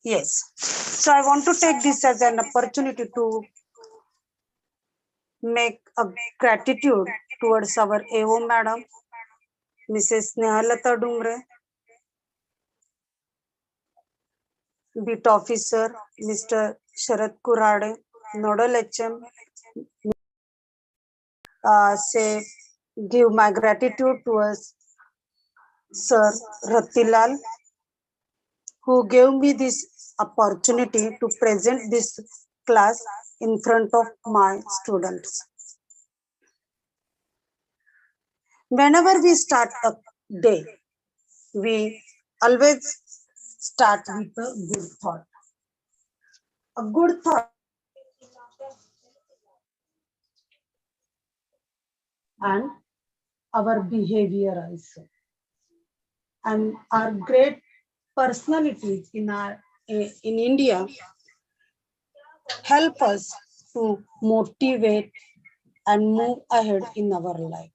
Yes. So I want to take this as an opportunity to make a gratitude towards our AO Madam, Mrs. Snehalata Dumbre, Beat Officer, Mr. Sharad Kurade, Nodal HM, say give my gratitude towards Sir Ratilal, who gave me this opportunity to present this class in front of my students. Whenever we start a day, we always start with a good thought. A good thought and our behavior also. And our great personalities in India help us to motivate and move ahead in our life.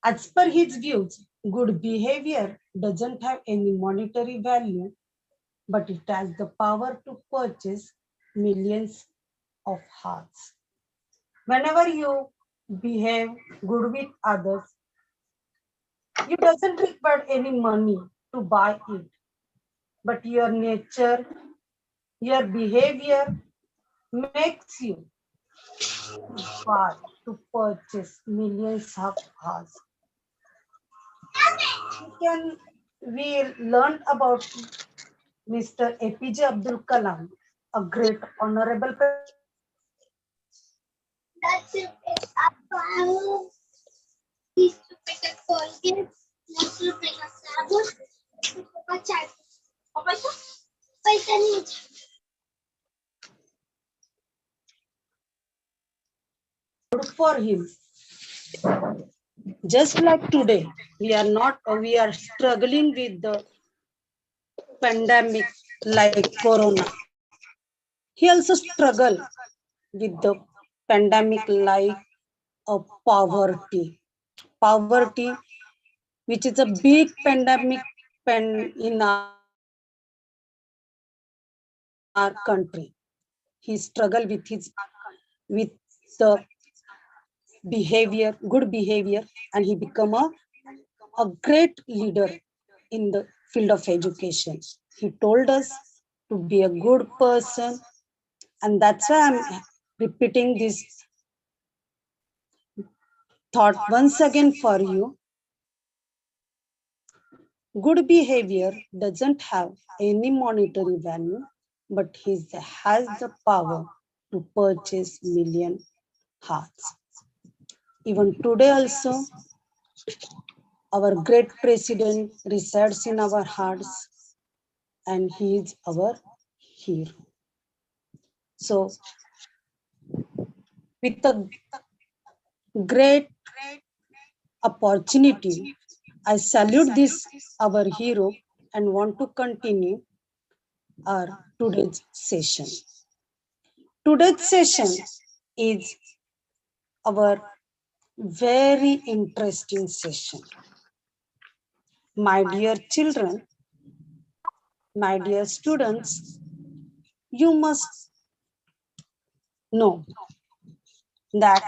As per his views, good behavior doesn't have any monetary value, but it has the power to purchase millions of hearts. Whenever you behave good with others, you doesn't require any money to buy it, but your nature, your behavior makes you buy to purchase millions of hearts. We learned about Mr. APJ Abdul Kalam, a great honorable for him. Just like today, we are struggling with the pandemic like Corona. He also struggled with the pandemic like a poverty. Poverty, which is a big pandemic in our country. He struggled with the behavior, good behavior, and he became a great leader in the field of education. He told us to be a good person, and that's why I'm repeating this thought once again for you. Good behavior doesn't have any monetary value, but he has the power to purchase million hearts. Even today also, our great president resides in our hearts, and he is our hero. So, with a great opportunity, I salute this our hero and want to continue our today's session. Today's session is our very interesting session. My dear children, my dear students, you must know that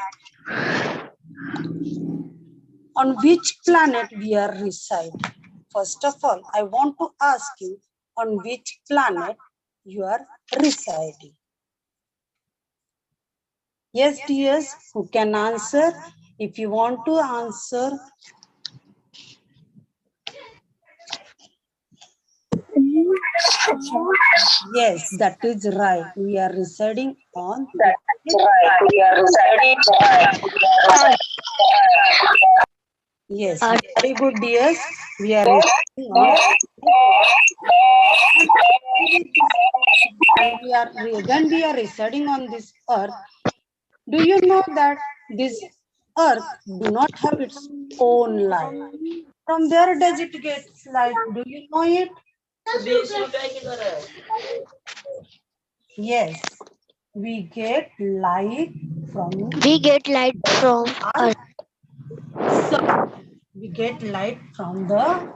on which planet we are reside. First of all, I want to ask you on which planet you are residing. Yes, dears, who can answer? If you want to answer. Yes, that is right. We are residing on. That is right. We are residing on. Yes, very good, dears. We are residing on. When we are residing on this earth, do you know that this earth do not have its own light? From where does it get light? Do you know it? Yes, we get light from. We get light from Earth. So we get light from the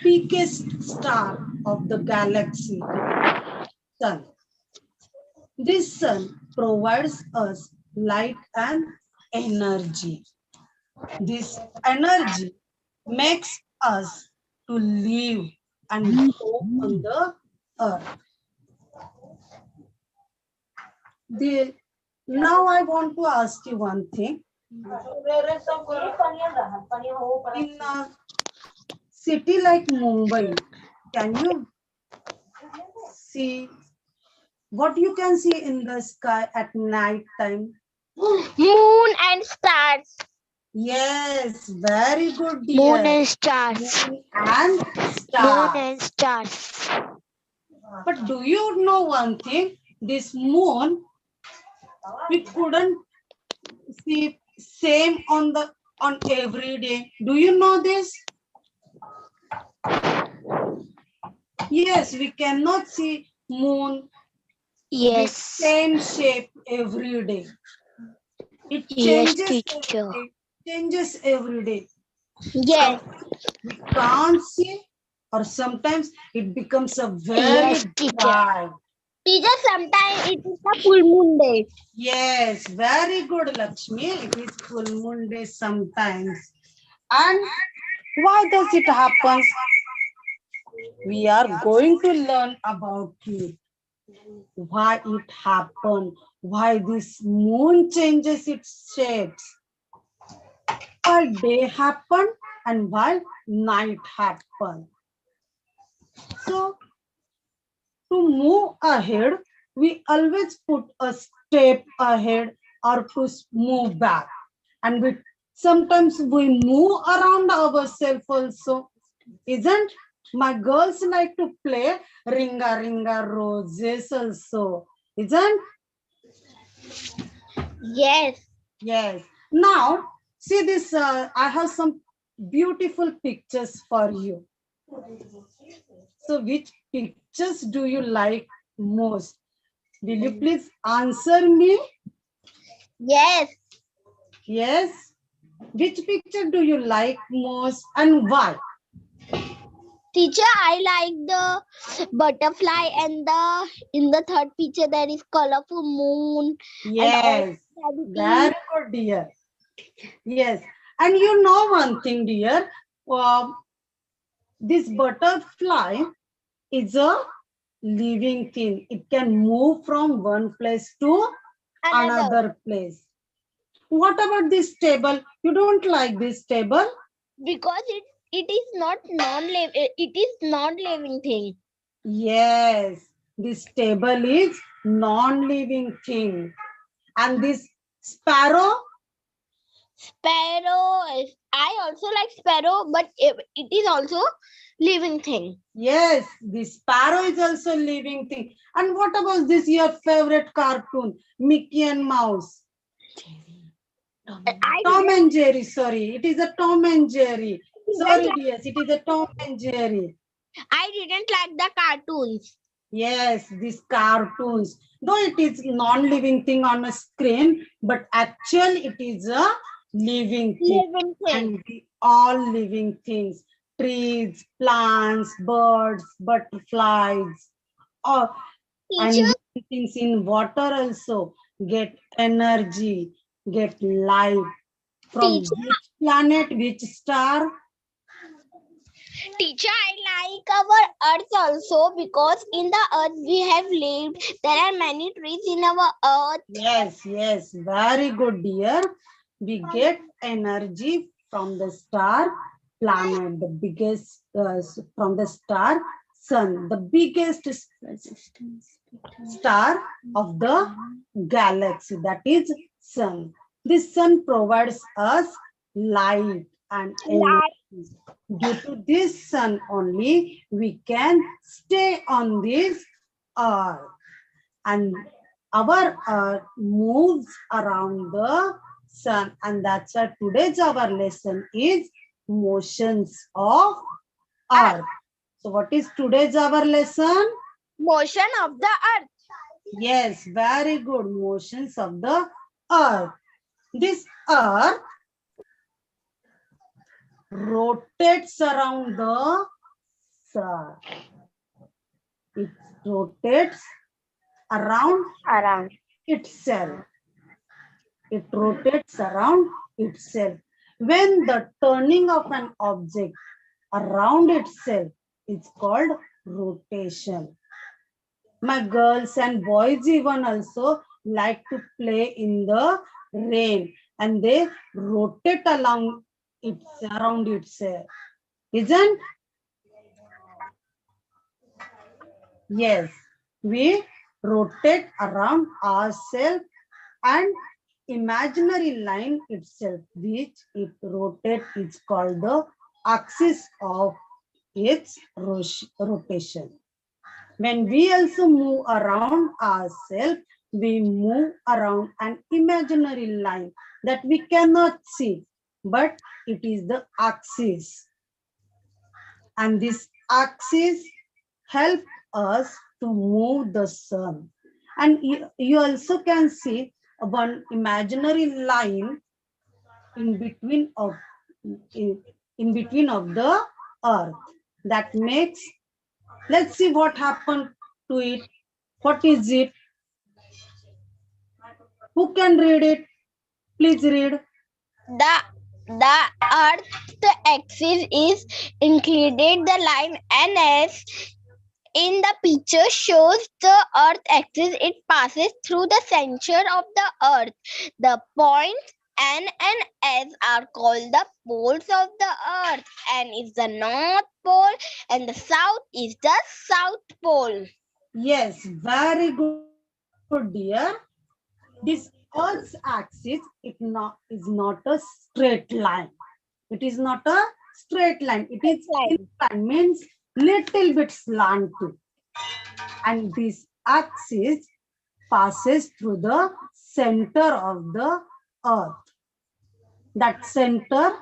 biggest star of the galaxy. sun. This sun provides us light and energy. This energy makes us to live and grow on the earth. Now I want to ask you one thing. In a city like Mumbai, can you see what you can see in the sky at night time? Moon and stars. Yes, very good, dear. Moon and stars. Moon and Moon stars. and stars. But do you know one thing? This moon, we couldn't see same on every day. Do you know this? Yes, we cannot see moon Yes. with same shape every day. It Yes, changes teacher. every day. Changes every day. Yes. We can't see, or sometimes it becomes a very Yes, teacher. bright. Teacher, sometimes it is a full moon day. Yes, very good, Lakshmi. It is full moon day sometimes. And why does it happen? We are going to learn about it. Why it happened? Why this moon changes its shapes? Why day happen and why night happen? So to move ahead, we always put a step ahead or to move back. And sometimes we move around ourselves also. Isn't my girls like to play ringa ringa roses also? Isn't? Yes. Yes. Now, see this, I have some beautiful pictures for you. So which pictures do you like most? Will you please answer me? Yes. Yes. Which picture do you like most and why? Teacher, I like the butterfly and in the third picture there is colorful moon. Yes. Very good, dear. Yes. And you know one thing, dear. This butterfly is a living thing. It can move from one place to another place. What about this table? You don't like this table? Because it is not non-living. It is non-living thing. Yes, this table is non-living thing. And this sparrow? Sparrow. I also like sparrow, but it is also living thing. Yes, this sparrow is also living thing. And what about this your favorite cartoon, Mickey and Mouse? Tom and Jerry, sorry. It is a Tom and Jerry. Sorry, dears, it is a Tom and Jerry. I didn't like the cartoons. Yes, these cartoons. Though it is non-living thing on a screen, but actually it is a living thing. Living thing. And all living things. Trees, plants, birds, butterflies. Or, and things in water also get energy, get life. From which planet, which star? Teacher, I like our earth also because in the earth we have lived. There are many trees in our earth. Yes, yes, very good, dear. We get energy from the star planet, the biggest from the star sun, the biggest star of the galaxy, that is sun. This sun provides us light and energy. Due to this sun only, we can stay on this earth. And our earth moves around the sun, and that's why today's our lesson is motions of earth. So what is today's our lesson? Motion of the earth. Yes, very good. Motions of the earth. This earth rotates around the sun. It rotates Around. itself. It rotates around itself. When the turning of an object around itself is called rotation. My girls and boys even also like to play in the rain and they rotate around itself. Isn't? Yes, we rotate around ourselves and imaginary line itself, which it rotates, is called the axis of its rotation. When we also move around ourselves, we move around an imaginary line that we cannot see, but it is the axis. And this axis helps us to move the sun. And you also can see one imaginary line in between of the earth that makes. Let's see what happened to it. What is it? Who can read it? Please read. The earth axis is included. The line NS in the picture shows the earth axis. It passes through the center of the earth. The points N and S are called the poles of the earth. N is the north pole and the south is the south pole. Yes, very good, dear. This Earth's axis is not a straight line. It is not a straight line. It is inclined, means little bit slanted. And this axis passes through the center of the earth. That center,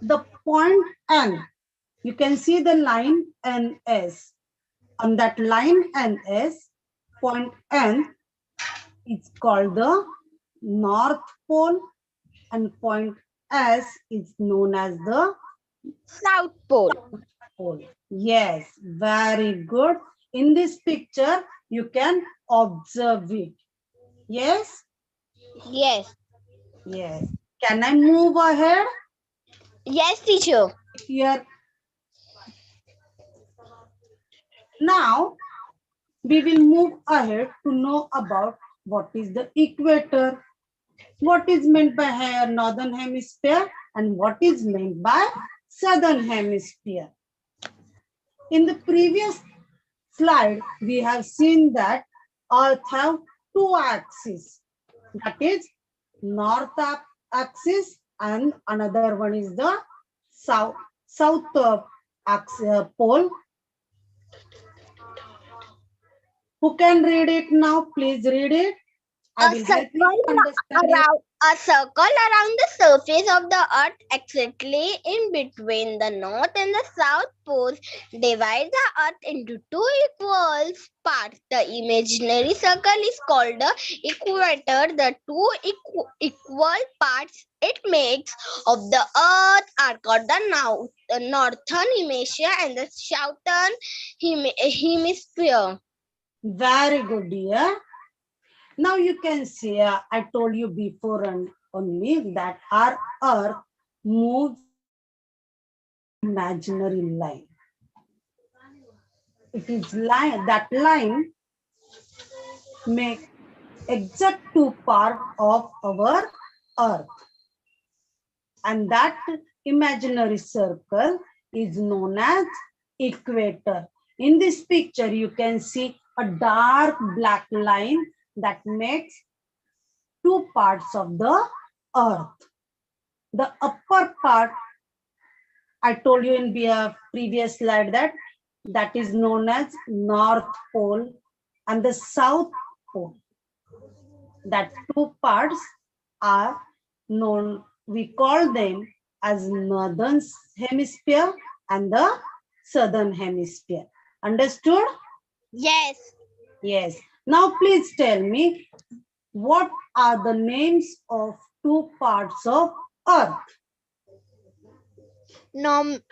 the point N, you can see the line NS. On that line NS, point N is called the North Pole and point S is known as the South pole. pole. Yes, very good. In this picture, you can observe it. Yes? Yes. Yes. Can I move ahead? Yes, teacher. Here. Now, we will move ahead to know about what is the equator, what is meant by northern hemisphere, and what is meant by southern hemisphere. In the previous slide, we have seen that Earth have two axes. That is north axis and another one is the south pole. Who can read it now? Please read it. I will help you to understand it. A circle around the surface of the earth exactly in between the north and the south poles divides the earth into two equal parts. The imaginary circle is called the equator. The two equal parts it makes of the earth are called the northern hemisphere and the southern hemisphere. Very good, dear. Now you can see, I told you before and only that our earth moves imaginary line. It is line, that line make exact two parts of our earth. And that imaginary circle is known as equator. In this picture, you can see a dark black line that makes two parts of the earth. The upper part, I told you in the previous slide that is known as North Pole and the South Pole. That two parts are known, we call them as Northern Hemisphere and the Southern Hemisphere. Understood? Yes. Yes. Now please tell me, what are the names of two parts of Earth? Northern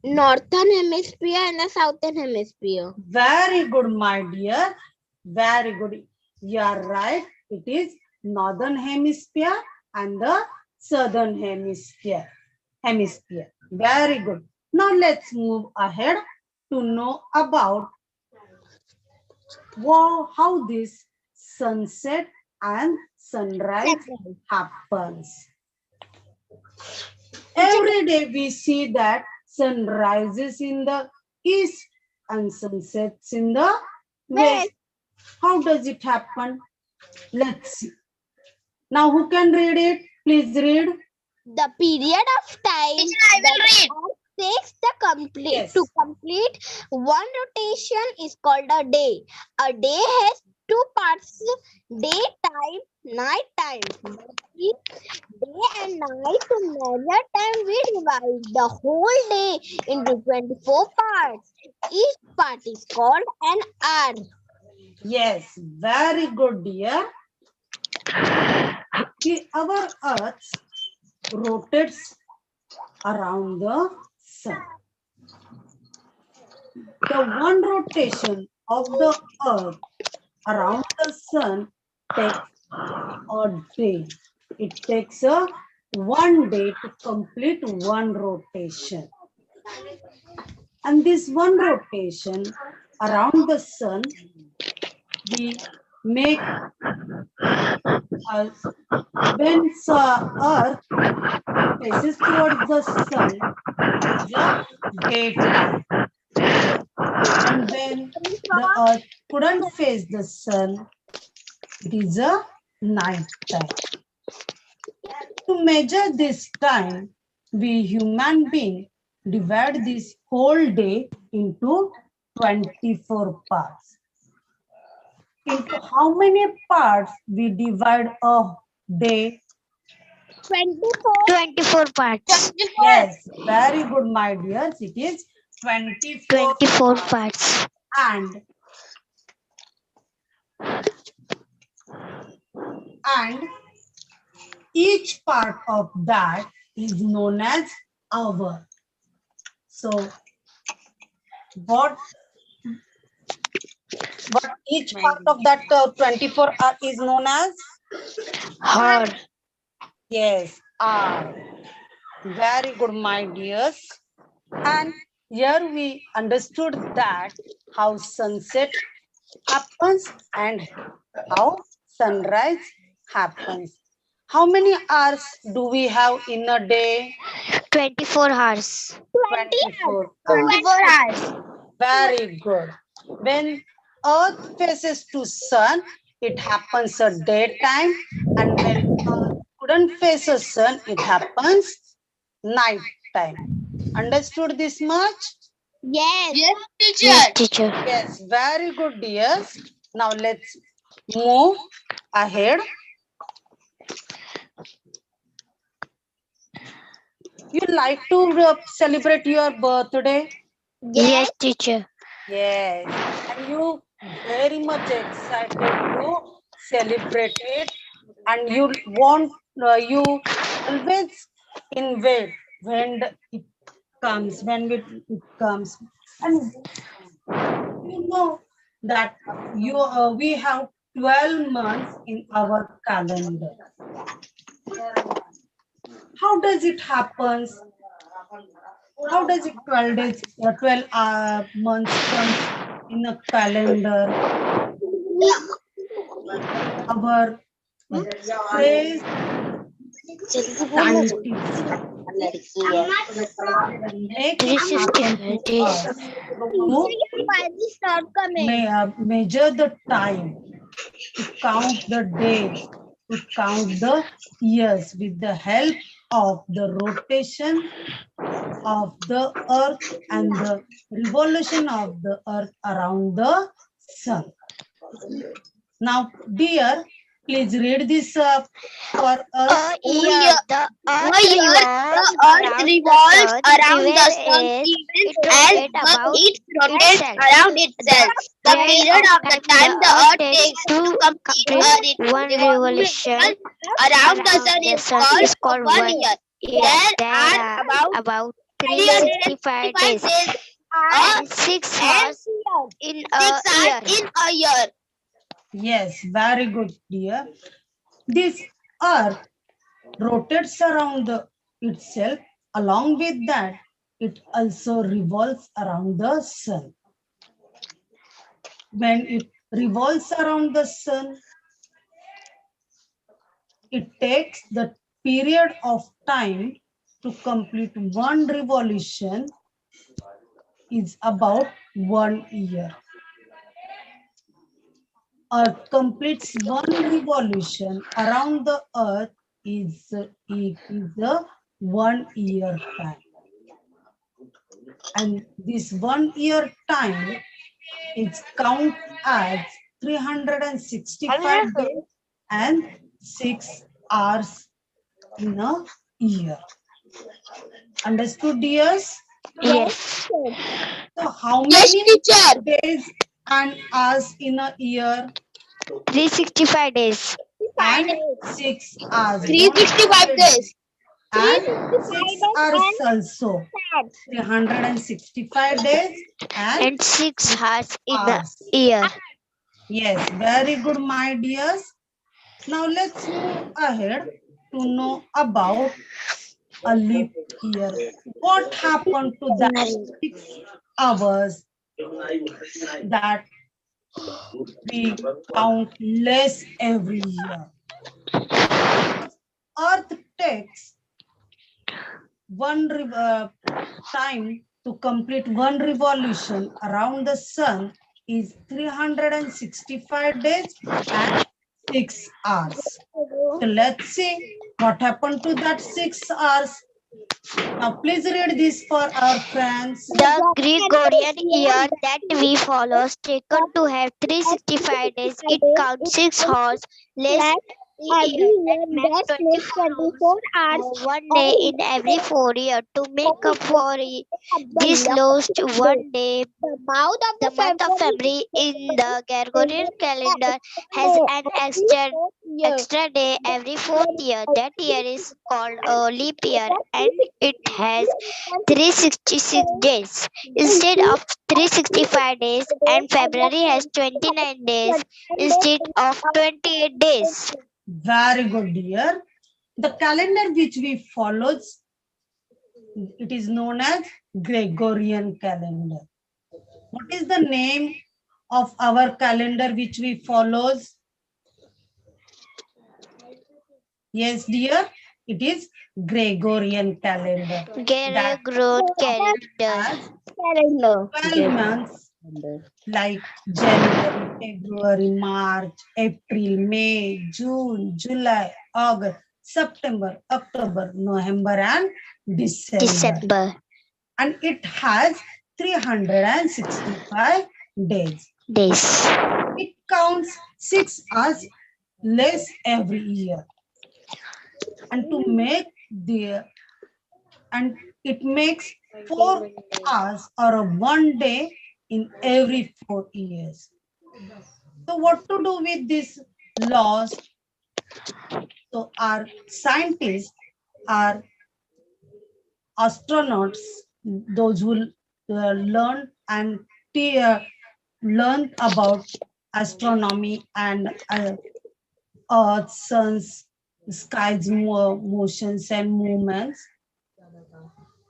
hemisphere and the southern hemisphere. Very good, my dear. Very good. You are right. It is northern hemisphere and the southern hemisphere. Very good. Now let's move ahead to know about how this sunset and sunrise happens. Every day we see that sun rises in the east and sun sets in the west. How does it happen? Let's see. Now who can read it? Please read. The period of time I will read. takes the complete Yes. to complete one rotation is called a day. A day has two parts: daytime, nighttime. Day and night to measure time, we divide the whole day into 24 parts. Each part is called an hour. Yes, very good, dear. Our earth rotates around the sun. The one rotation of the earth around the sun takes a day. It takes a 1 day to complete one rotation. And this one rotation around the sun, we make us when earth faces towards the sun, it is a daytime. And when the earth couldn't face the sun, it is a night time. To measure this time, we human beings divide this whole day into 24 parts. Into how many parts we divide a day? 24 parts. Yes, very good, my dears. It is 24 parts. and each part of that is known as hour. So what each part of that 24 hour is known as? Hour. Yes, hour. Very good, my dears. And here we understood that how sunset happens and how sunrise happens. How many hours do we have in a day? 24 hours. 24 24 hours. hours. Very good. When earth faces to sun, it happens at daytime, and when earth couldn't face a sun, it happens night time. Understood this much? Yes. Yes, teacher. Yes, teacher. Yes, very good, dears. Now let's move ahead. You like to celebrate your birthday? Yes, teacher. Yes, and you very much excited to celebrate it, and you want you always in wait when it comes, it comes, and you know that we have 12 months in our calendar. How does it happen? How does it 12 days, 12 months comes in a calendar? Our praise scientists make it happen to us to measure the time, to count the days, to count the years with the help of the rotation of the earth and the revolution of the earth around the sun. Now, dear, please read this for us. The Earth revolves around the sun even as it rotates around itself. The period of the time the Earth takes to complete one revolution around the sun is called 1 year. There are about 365 days and 6 hours in a year. Yes, very good, dear. This earth rotates around itself. Along with that, it also revolves around the sun. When it revolves around the sun, it takes the period of time to complete one revolution is about 1 year. Earth completes one revolution around the earth is a 1 year time. And this 1 year time is count as 365 days and 6 hours in a year. Understood, dears? Yes. So how many days and hours in a year? 365 days. And 6 hours. 365 days. And 6 hours also. 365 days And 6 hours in a hours. year. Yes, very good, my dears. Now let's move ahead to know about a leap year. What happened to that 6 hours that we count less every year? Earth takes one time to complete one revolution around the sun is 365 days and 6 hours. So let's see what happened to that 6 hours. Now please read this for our friends. The Gregorian year that we follow is taken to have 365 days. It counts 6 hours less every year. That makes 24 hours or 1 day in every 4 years. To make up for this lost 1 day, the month of February in the Gregorian calendar has an extra day every 4th year. That year is called a leap year and it has 366 days instead of 365 days, and February has 29 days instead of 28 days. Very good, dear. The calendar which we follow, it is known as Gregorian calendar. What is the name of our calendar which we follows? Yes, dear, it is Gregorian calendar. Gregorian calendar. 12 months like January, February, March, April, May, June, July, August, September, October, November, and December. And it has 365 days. It counts 6 hours less every year. And to make it makes 4 hours or 1 day in every 4 years. So what to do with this loss? So our scientists, our astronauts, those who learn and learn about astronomy and Earth, suns, skies, motions and movements,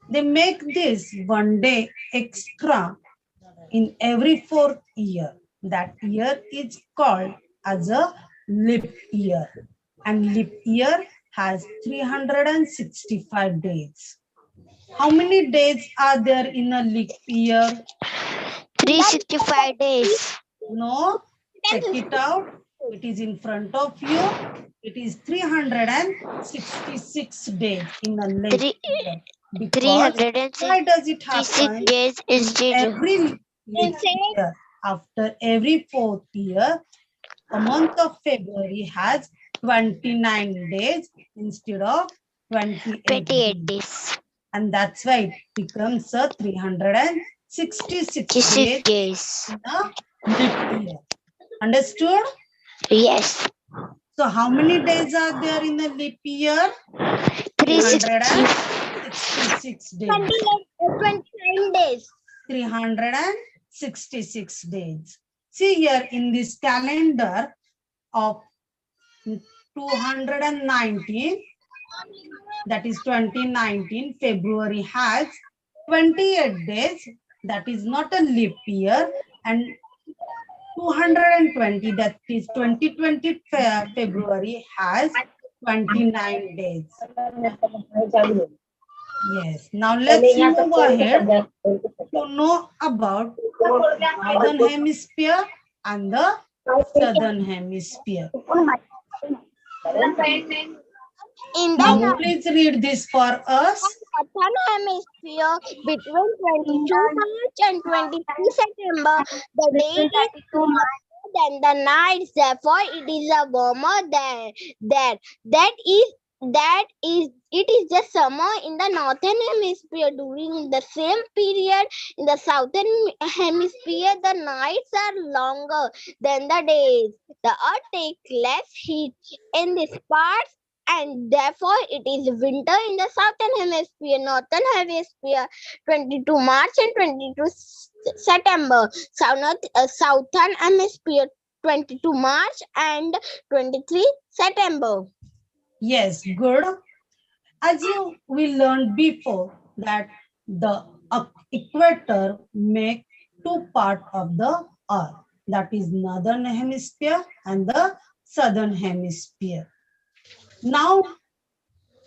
they make this 1 day extra in every 4th year. That year is called as a leap year. And leap year has 365 days. How many days are there in a leap year? 365 days. No, check it out. It is in front of you. It is 366 days in a leap year. Because why does it happen? Days Every leap year, after every 4th year, the month of February has 29 days instead of 28 days. And that's why it becomes a 366 days in a leap year. Understood? Yes. So how many days are there in a leap year? 366 366 days. 29 days. 366 days. See here in this calendar of 219, that is 2019, February has 28 days, that is not a leap year, and 220, that is 2020 February has 29 days. Yes, now let's move ahead to know about Northern Hemisphere and the Southern Hemisphere. In the Now please read this for us. Northern Hemisphere, between 22 March and 23 September, the days are longer than the nights. Therefore, it is a warmer than there. It is the summer in the Northern Hemisphere. During the same period in the Southern Hemisphere, the nights are longer than the days. The Earth takes less heat in these parts, and therefore it is winter in the Southern Hemisphere. Northern Hemisphere, 22 March and 22 September. Southern Hemisphere, 22 March and 23 September. Yes, good. As we learned before that the equator make two parts of the earth, that is Northern Hemisphere and the Southern Hemisphere. Now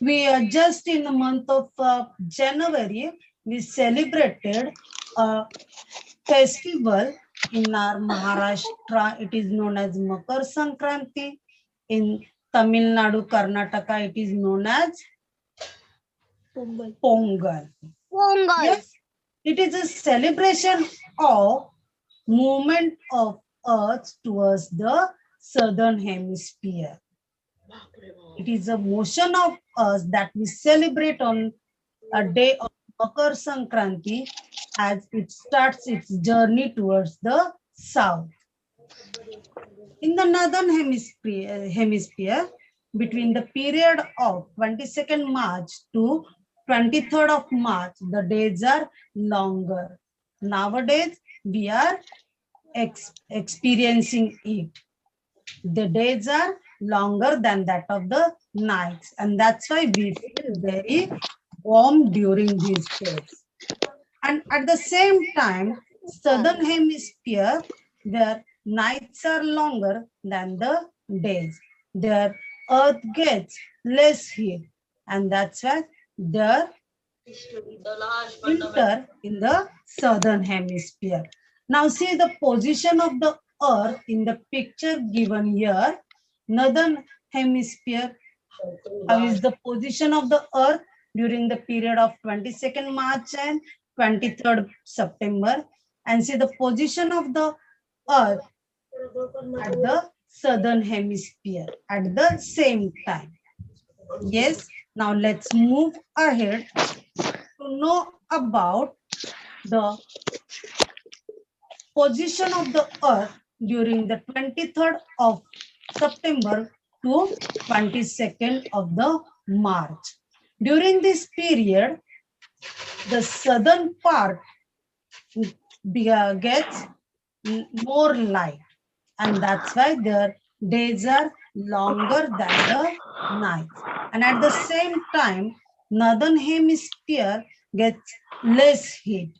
we are just in the month of January, we celebrated a festival in our Maharashtra. It is known as Makar Sankranti. In Tamil Nadu, Karnataka, it is known as Pongal. Yes, it is a celebration of movement of Earth towards the Southern Hemisphere. It is a motion of us that we celebrate on a day of Makar Sankranti as it starts its journey towards the south. In the Northern Hemisphere, between the period of 22nd March to 23rd of March, the days are longer. Nowadays, we are experiencing it. The days are longer than that of the nights, and that's why we feel very warm during these days. And at the same time, Southern Hemisphere, their nights are longer than the days. Their earth gets less heat, and that's why the winter in the Southern Hemisphere. Now see the position of the earth in the picture given here. Northern Hemisphere, how is the position of the earth during the period of 22nd March and 23rd September, and see the position of the earth at the Southern Hemisphere at the same time. Yes, now let's move ahead to know about the position of the earth during the 23rd of September to 22nd of the March. During this period, the southern part gets more light, and that's why their days are longer than the nights. And at the same time, Northern Hemisphere gets less heat,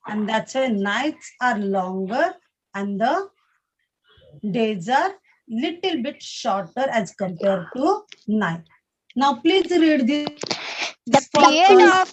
and that's why nights are longer and the days are little bit shorter as compared to night. Now please read this. The period of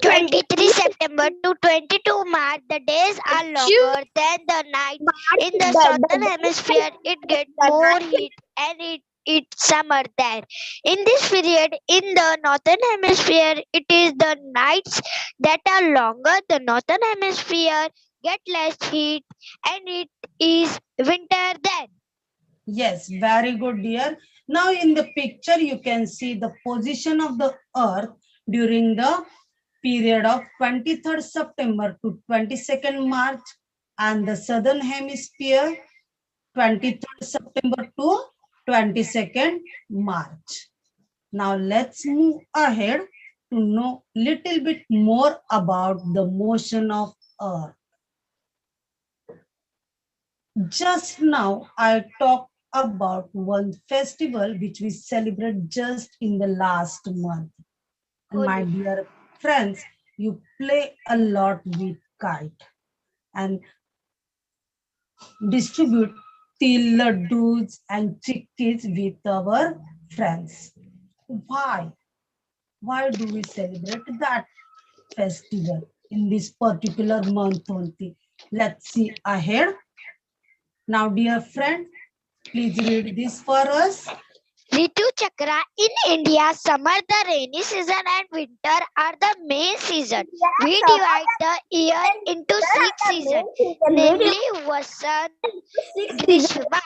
23 September to 22 March, the days are longer than the night. In the southern hemisphere, it gets more heat and it's summer there. In this period, in the northern hemisphere, it is the nights that are longer. The northern hemisphere get less heat and it is winter then. Yes, very good, dear. Now in the picture, you can see the position of the earth during the period of 23rd September to 22nd March, and the southern hemisphere 23rd September to 22nd March. Now let's move ahead to know little bit more about the motion of Earth. Just now, I talked about one festival which we celebrate just in the last month. And my dear friends, you play a lot with kite and distribute til laddus and chickpeas with our friends. Why? Why do we celebrate that festival in this particular month only? Let's see ahead. Now, dear friend, please read this for us. Ritu Chakra in India, summer, the rainy season, and winter are the main season. We divide the year into 6 seasons, namely Vasant, Grishma,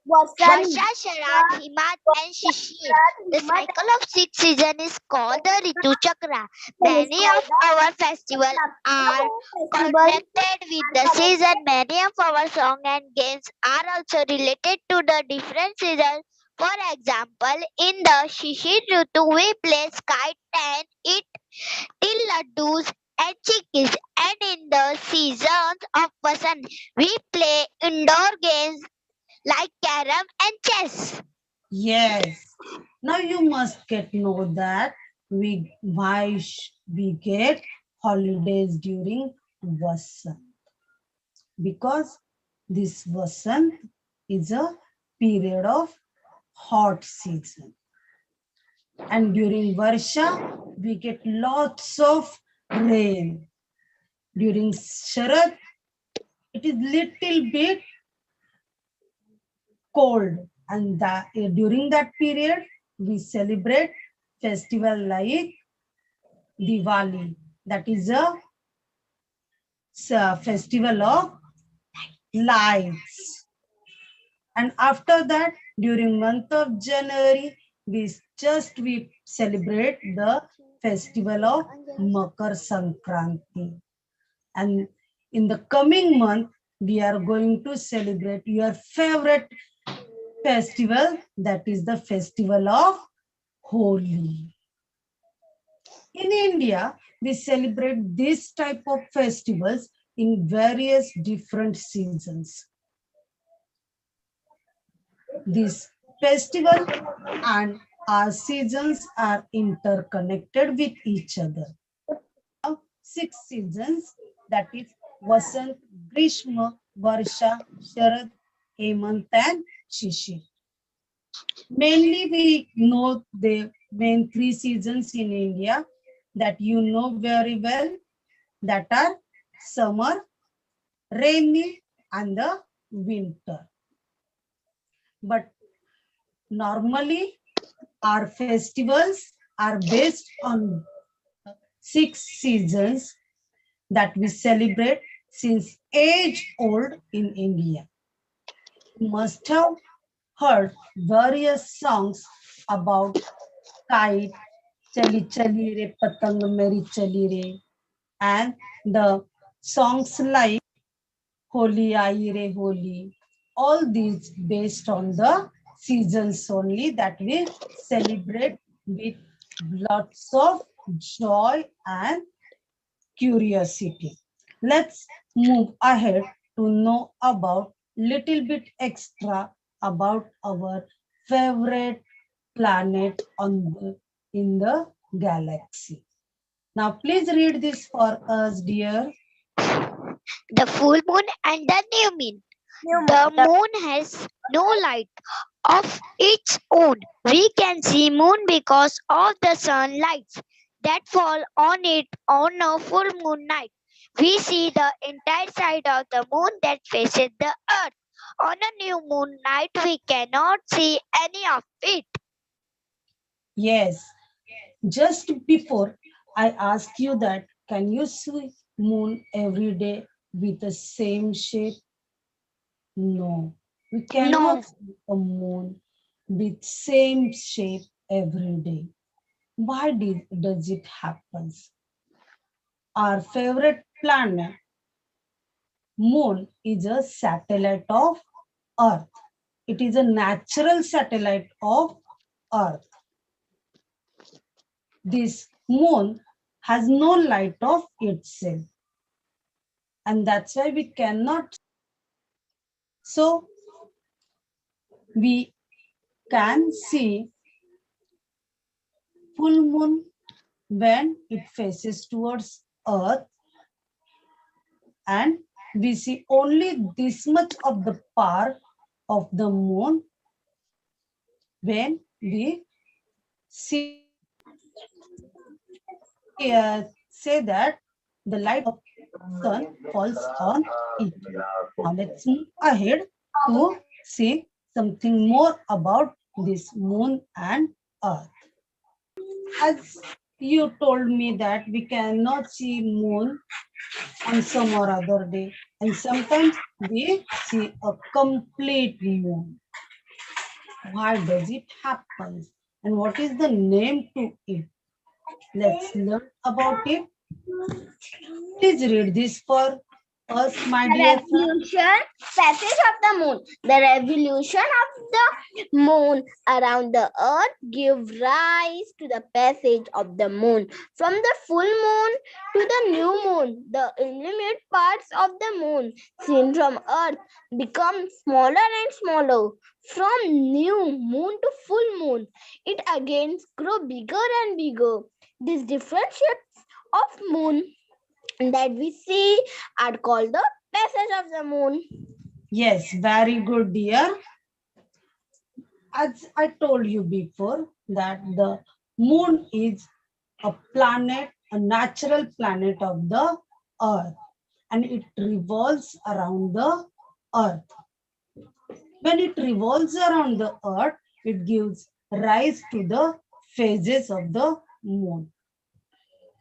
Varsha, Sharad, Himat, and Shishir. The cycle of 6 seasons is called the Ritu Chakra. Many of our festivals are connected with the season. Many of our songs and games are also related to the different seasons. For example, in the Shishir Ritu, we play kite and eat till laddus and chickpeas. And in the seasons of Vasant, we play indoor games like carom and chess. Yes. Now you must know that we get holidays during Vasant, because this Vasant is a period of hot season, and during Varsha we get lots of rain. During Sharad it is little bit cold, and during that period we celebrate festival like Diwali, that is a festival of lights. And after that, during month of January, we celebrate the festival of Makar Sankranti. And in the coming month, we are going to celebrate your favorite festival, that is the festival of Holi. In India, we celebrate this type of festivals in various different seasons. This festival and our seasons are interconnected with each other. Now, 6 seasons, that is Vasant, Grishma, Varsha, Sharad, Hemant, and Shishir. Mainly, we know the main 3 seasons in India that you know very well, that are summer, rainy, and the winter. But normally, our festivals are based on 6 seasons that we celebrate since age old in India. You must have heard various songs about kite, Chali Chali Re Patang Meri Chali Re, and the songs like Holi Aayi Re Holi. All these based on the seasons only that we celebrate with lots of joy and curiosity. Let's move ahead to know about little bit extra about our favorite planet in the galaxy. Now, please read this for us, dear. The full moon and the new moon. The moon has no light of its own. We can see moon because of the sunlight that fall on it on a full moon night. We see the entire side of the moon that faces the earth. On a new moon night, we cannot see any of it. Yes, just before I ask you that, can you see moon every day with the same shape? No, we cannot see a moon with same shape every day. Why does it happen? Our favorite planet, moon, is a satellite of Earth. It is a natural satellite of Earth. This moon has no light of itself. And that's why we cannot. So we can see full moon when it faces towards Earth, and we see only this much of the part of the moon when we see say that the light of sun falls on it. Now let's move ahead to see something more about this moon and earth. As you told me that we cannot see moon on some or other day, and sometimes we see a complete moon. Why does it happen? And what is the name to it? Let's learn about it. Please read this for us, my dear friend. Passage of the moon. The revolution of the moon around the earth give rise to the passage of the moon from the full moon to the new moon. The illumined parts of the moon seen from earth become smaller and smaller. From new moon to full moon, it again grow bigger and bigger. These different shapes of moon that we see are called the passage of the moon. Yes, very good, dear. As I told you before, that the moon is a planet, a natural planet of the earth, and it revolves around the earth. When it revolves around the earth, it gives rise to the phases of the moon.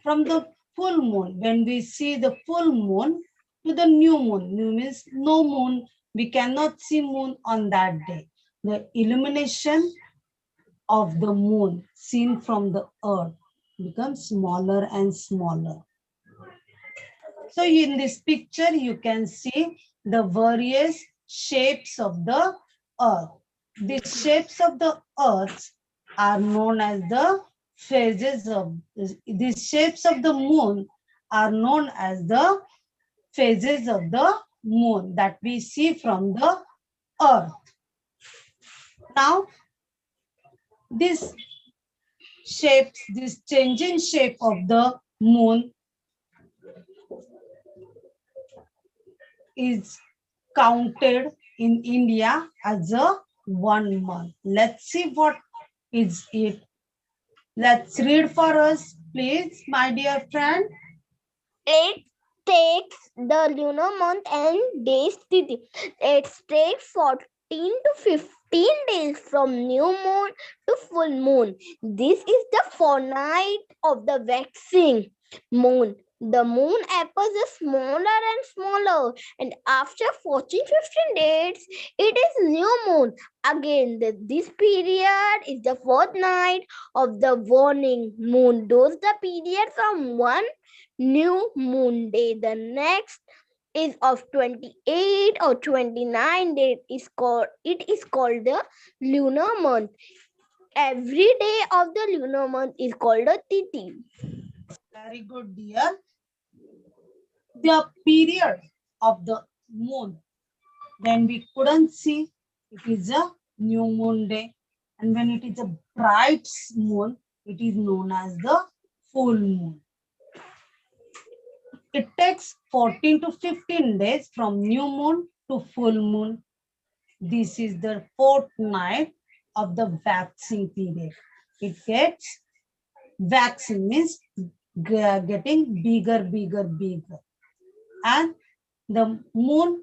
From the full moon, when we see the full moon to the new moon, new means no moon, we cannot see moon on that day. The illumination of the moon seen from the earth becomes smaller and smaller. So in this picture, you can see the various shapes of the earth. These shapes of the earth are known as the phases of, these shapes of the moon are known as the phases of the moon that we see from the earth. Now, this shapes, this changing shape of the moon is counted in India as a 1 month. Let's see what is it. Let's read for us, please, my dear friend. It takes the lunar month and days tithi. It takes 14 to 15 days from new moon to full moon. This is the fortnight of the waxing moon. The moon appears smaller and smaller, and after 14-15 days, it is new moon. Again, this period is the fortnight of the waning moon. Those the period from one new moon day. The next is of 28 or 29 day is called the lunar month. Every day of the lunar month is called a tithi. Very good, dear. The period of the moon when we couldn't see, it is a new moon day, and when it is a bright moon, it is known as the full moon. It takes 14 to 15 days from new moon to full moon. This is the fortnight of the waxing period. It gets waxing means getting bigger, bigger, bigger. And the moon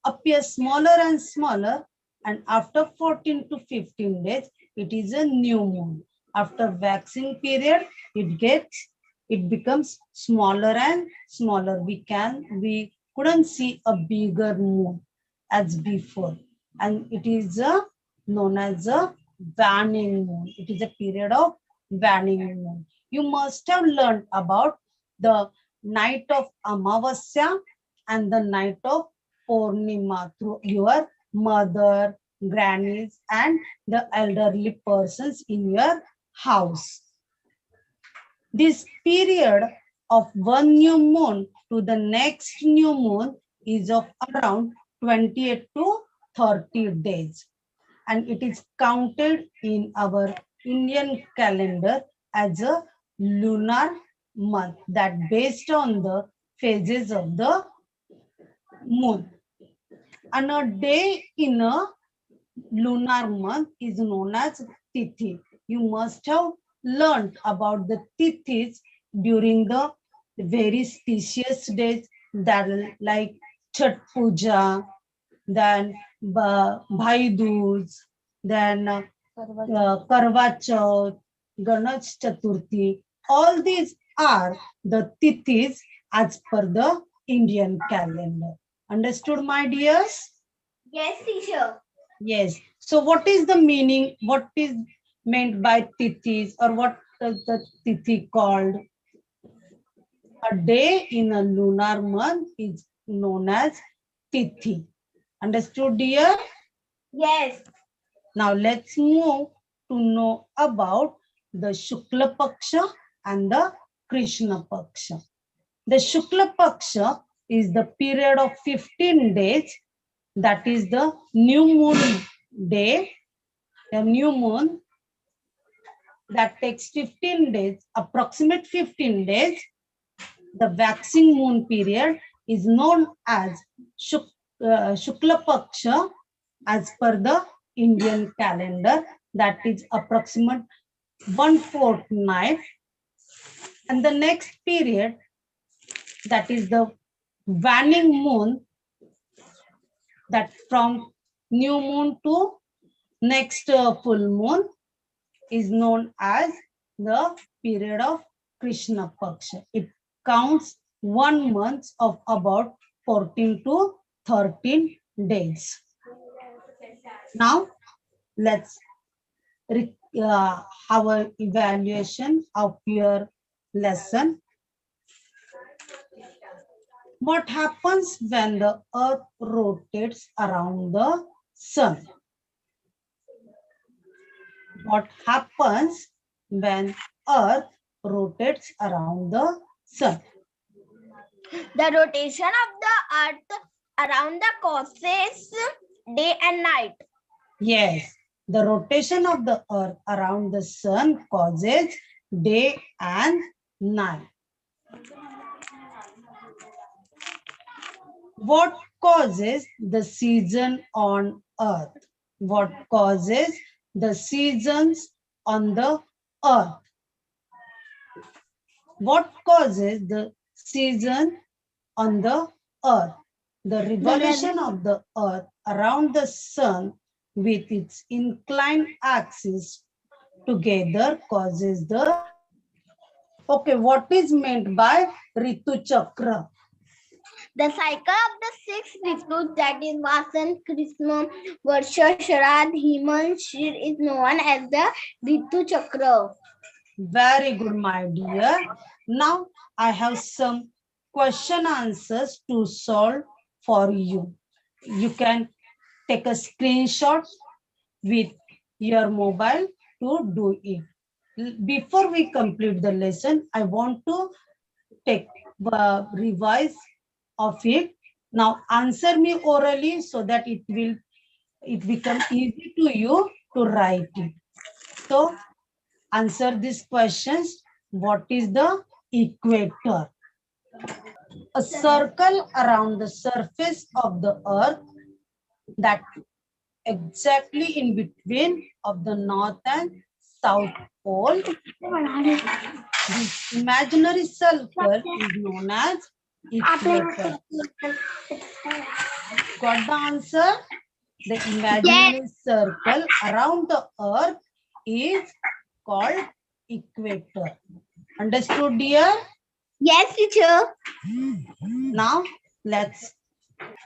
appears smaller and smaller, and after 14 to 15 days, it is a new moon. After waxing period, it becomes smaller and smaller. We couldn't see a bigger moon as before, and it is known as a waning moon. It is a period of waning moon. You must have learned about the night of Amavasya and the night of Purnima through your mother, grannies, and the elderly persons in your house. This period of one new moon to the next new moon is of around 28 to 30 days. And it is counted in our Indian calendar as a lunar month that based on the phases of the moon. And a day in a lunar month is known as Tithi. You must have learned about the Tithis during the very specious days that like Chhat Puja, then Bhai Dooj, then Karwa Chauth, Ganesh Chaturthi. All these are the Tithis as per the Indian calendar. Understood, my dears? Yes, teacher. Yes. So what is the meaning? What is meant by tithis, or what is the tithi called? A day in a lunar month is known as tithi. Understood, dear? Yes. Now let's move to know about the Shukla Paksha and the Krishna Paksha. The Shukla Paksha is the period of 15 days, that is the new moon day, the new moon that takes 15 days, approximate 15 days. The waxing moon period is known as Shukla Paksha as per the Indian calendar, that is approximate 1 fortnight. And the next period, that is the waning moon, that from new moon to next full moon is known as the period of Krishna Paksha. It counts 1 month of about 14 to 13 days. Now, let's have an evaluation of your lesson. What happens when the earth rotates around the sun? What happens when earth rotates around the sun? The rotation of the earth around the causes day and night. Yes, the rotation of the earth around the sun causes day and night. What causes the season on earth? What causes the seasons on the earth? What causes the season on the earth? The revolution of the earth around the sun with its inclined axis together causes the season. Okay, what is meant by Ritu Chakra? The cycle of the 6 Ritus, that is Vasant, Krishna, Varsha, Sharad, Hemant, Shri, is known as the Ritu Chakra. Very good, my dear. Now I have some question answers to solve for you. You can take a screenshot with your mobile to do it. Before we complete the lesson, I want to take revise of it. Now answer me orally so that it become easy to you to write it. So answer these questions. What is the equator? A circle around the surface of the earth that exactly in between of the north and south pole. This imaginary circle is known as equator. Got the answer? The imaginary circle around the earth is called equator. Understood, dear? Yes, teacher. Now, let's.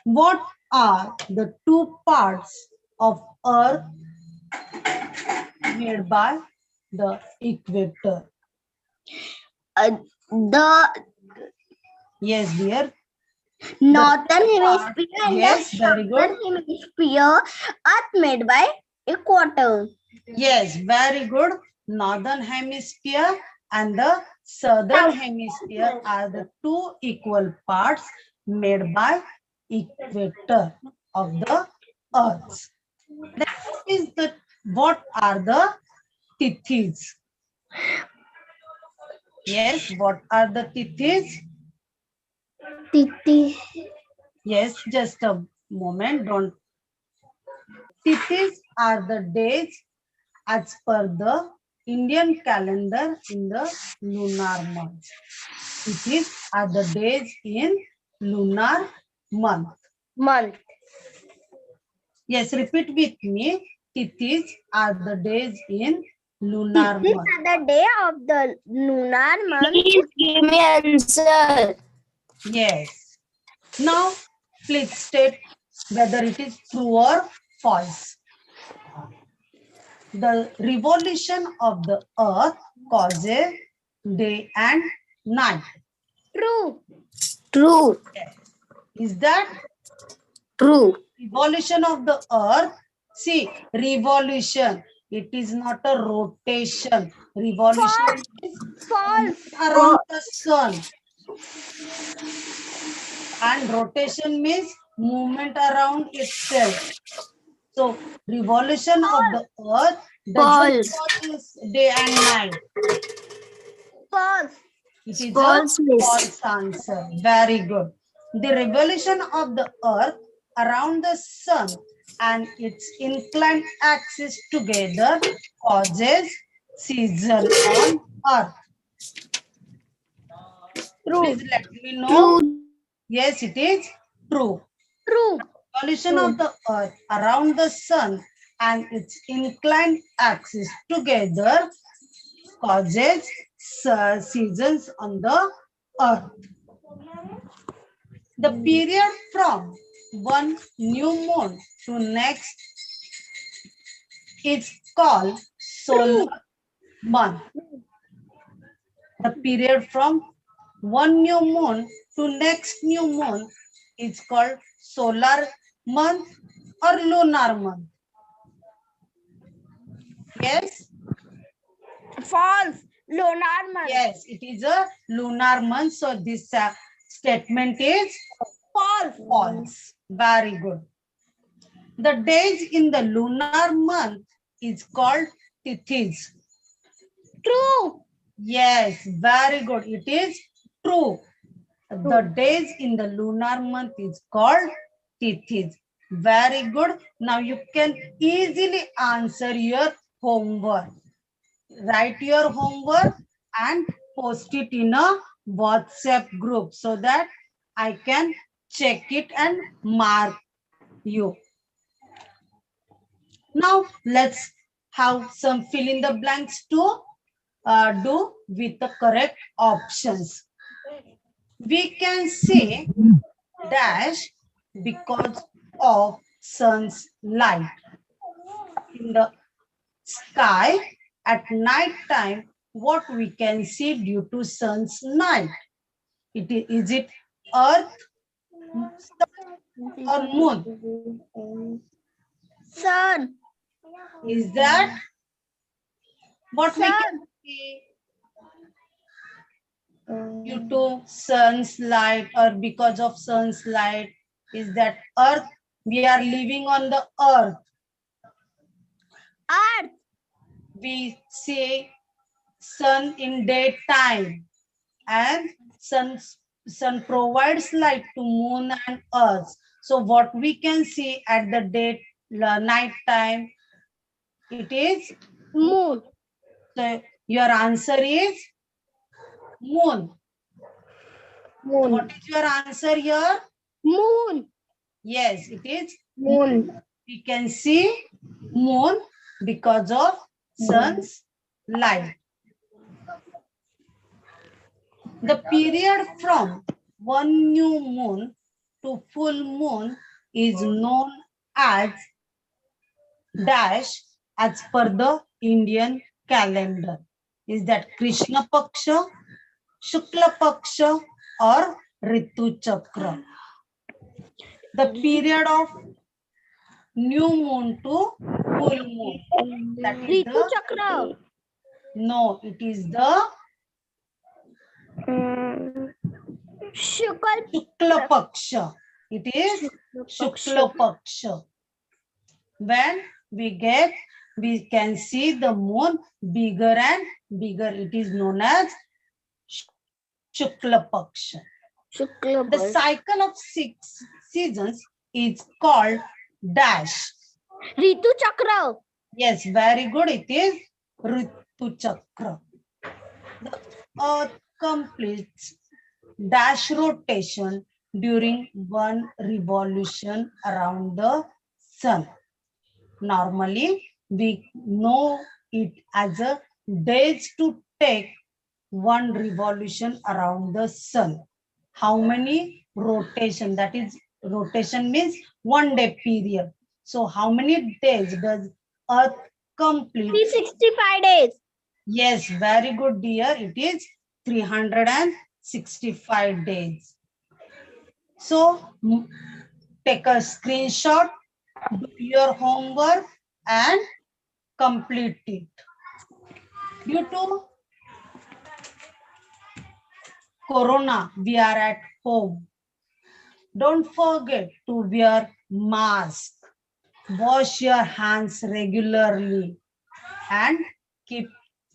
What are the two parts of earth made by the equator? Yes, dear. Northern hemisphere and yes, the very good. southern hemisphere are made by equator. Yes, very good. Northern hemisphere and the southern hemisphere are the two equal parts made by equator of the earth. What are the tithis? Yes, what are the tithis? Titi. Yes, just a moment. Don't. Tithis are the days as per the Indian calendar in the lunar month. Tithis are the days in lunar month. Month. Yes, repeat with me. Tithis are the days in lunar These month. are the day of the lunar month. Please give me answer. Yes. Now, please state whether it is true or false. The revolution of the earth causes day and night. True. True. Yes. Is that True. revolution of the earth? See, revolution. It is not a rotation. Revolution is False. around the sun. And rotation means movement around itself. So, revolution of the earth doesn't False. cause day and night. False. It is False, a miss. false answer. Very good. The revolution of the earth around the sun and its inclined axis together causes season on earth. Please let me know. True. Yes, it is true. True. Revolution of the earth around the sun and its inclined axis together causes seasons on the earth. The period from one new moon to next is called solar month. The period from one new moon to next new moon is called solar month or lunar month. Yes? False. Lunar month. Yes, it is a lunar month. So this statement is False. false. Very good. The days in the lunar month is called tithis. True. Yes, very good. It is true. The days in the lunar month is called tithis. Very good. Now you can easily answer your homework. Write your homework and post it in a WhatsApp group so that I can check it and mark you. Now let's have some fill in the blanks to do with the correct options. We can say dash because of sun's light. In the sky at night time, what we can see due to sun's light? Is it earth or moon? Sun. Is that what we can see due to sun's light or because of sun's light? Is that earth? We are living on the earth. Earth. We see sun in daytime and sun provides light to moon and earth. So what we can see at the night time, it is Moon. so your answer is moon. Moon. What is your answer here? Moon. Yes, it is Moon. we can see moon because of sun's light. The period from one new moon to full moon is known as dash as per the Indian calendar. Is that Krishna Paksha, Shukla Paksha or Ritu Chakra? The period of new moon to full moon. That is Ritu Chakra. no, it is the Shukla Paksha. It is Shukla Paksha. When we can see the moon bigger and bigger. It is known as Shukla Paksha. The cycle of 6 seasons is called dash. Ritu Chakra. Yes, very good. It is Ritu Chakra. The earth completes dash rotation during one revolution around the sun. Normally, we know it as a days to take one revolution around the sun. How many rotation? That is, rotation means 1 day period. So how many days does earth complete? 365 days. Yes, very good, dear. It is 365 days. So take a screenshot, do your homework and complete it. Due to Corona, we are at home. Don't forget to wear mask. Wash your hands regularly and keep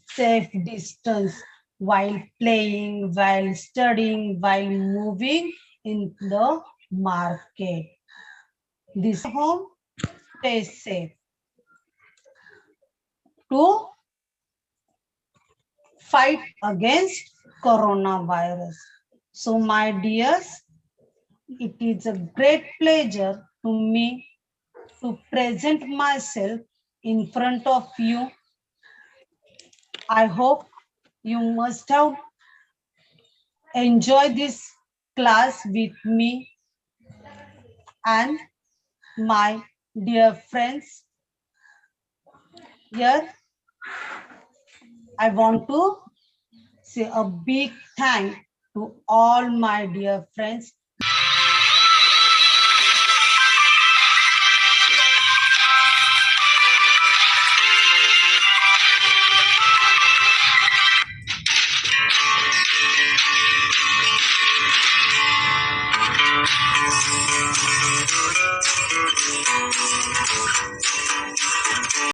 safe distance while playing, while studying, while moving in the market. This home, stay safe. To fight against coronavirus. So my dears, it is a great pleasure to me to present myself in front of you. I hope you must have enjoyed this class with me and my dear friends. Here, I want to say a big thank to all my dear friends